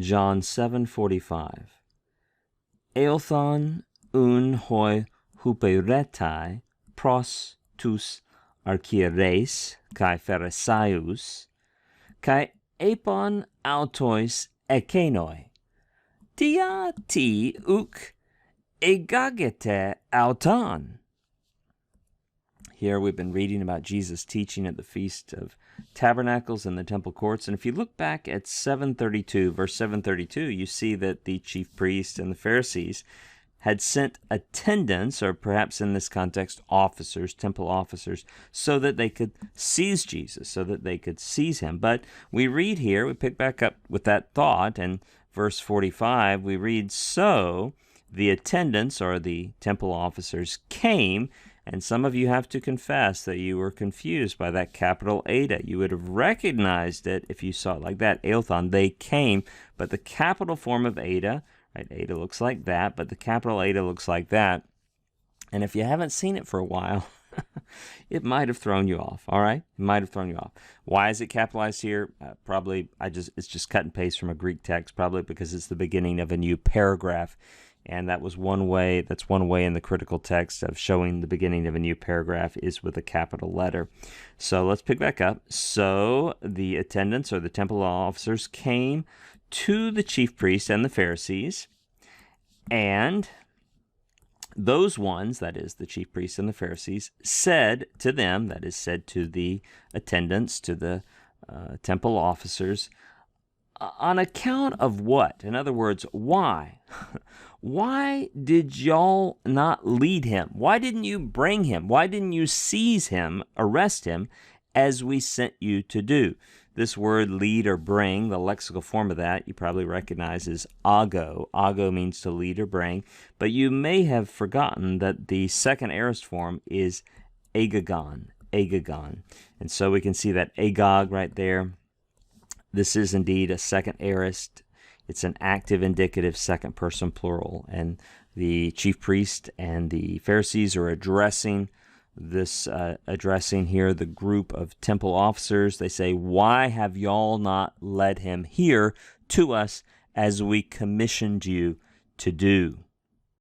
John 7:45. Eothon un hoi huperetai pros tus archieres kai pharisaius kai epon autois ekenoi dia ti uk egagete auton. Here we've been reading about Jesus teaching at the Feast of Tabernacles in the temple courts. And if you look back at 732, verse 732, you see that the chief priests and the Pharisees had sent attendants, or perhaps in this context, officers, temple officers, so that they could seize Jesus, so that they could seize him. But we read here, we pick back up with that thought, and verse 45, we read, so the attendants, or the temple officers, came. And some of you have to confess that you were confused by that capital Eta. You would have recognized it if you saw it like that. Eothon, they came, but the capital form of Eta, right? Eta looks like that, but the capital Eta looks like that. And if you haven't seen it for a while, it might have thrown you off, all right? It might have thrown you off. Why is it capitalized here? Probably, it's just cut and paste from a Greek text, probably because it's the beginning of a new paragraph. And that's one way in the critical text of showing the beginning of a new paragraph is with a capital letter. So let's pick back up. So the attendants, or the temple officers, came to the chief priests and the Pharisees, and those ones, that is, the chief priests and the Pharisees, said to them, that is, said to the attendants, to the temple officers, on account of what? In other words, why? Why did y'all not lead him? Why didn't you bring him? Why didn't you seize him, arrest him, as we sent you to do? This word lead or bring, the lexical form of that, you probably recognize as ago. Ago means to lead or bring, but you may have forgotten that the second aorist form is agagon, agagon. And so we can see that agog right there. This is indeed a second aorist. It's an active indicative second person plural. And the chief priest and the Pharisees are addressing here the group of temple officers. They say, why have y'all not led him here to us as we commissioned you to do?